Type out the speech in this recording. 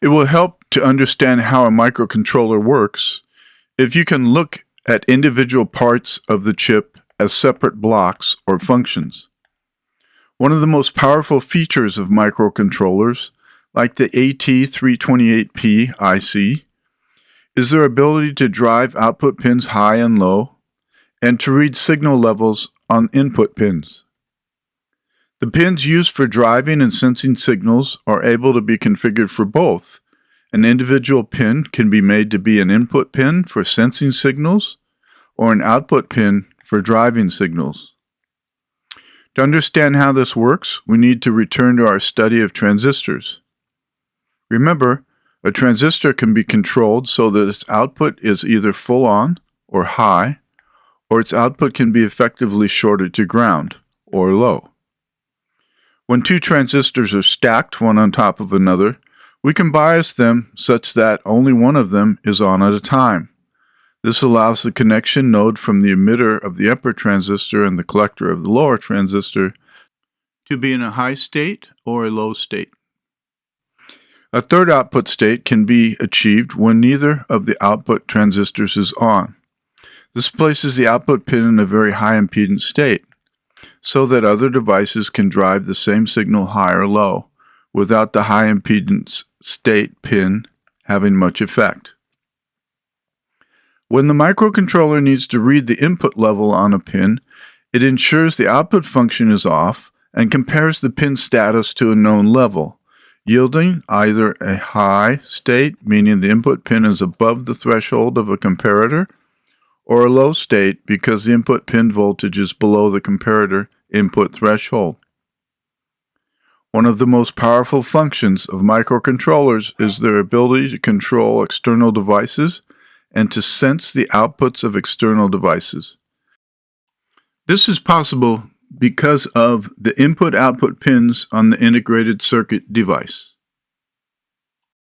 It will help to understand how a microcontroller works if you can look at individual parts of the chip as separate blocks or functions. One of the most powerful features of microcontrollers, like the AT328P IC, is their ability to drive output pins high and low, and to read signal levels on input pins. The pins used for driving and sensing signals are able to be configured for both. An individual pin can be made to be an input pin for sensing signals, or an output pin for driving signals. To understand how this works, we need to return to our study of transistors. Remember, a transistor can be controlled so that its output is either full on or high, or its output can be effectively shorted to ground or low. When two transistors are stacked one on top of another, we can bias them such that only one of them is on at a time. This allows the connection node from the emitter of the upper transistor and the collector of the lower transistor to be in a high state or a low state. A third output state can be achieved when neither of the output transistors is on. This places the output pin in a very high impedance state, so that other devices can drive the same signal high or low, without the high impedance state pin having much effect. When the microcontroller needs to read the input level on a pin, it ensures the output function is off and compares the pin status to a known level, yielding either a high state, meaning the input pin is above the threshold of a comparator, or a low state because the input pin voltage is below the comparator input threshold. One of the most powerful functions of microcontrollers is their ability to control external devices and to sense the outputs of external devices. This is possible because of the input-output pins on the integrated circuit device.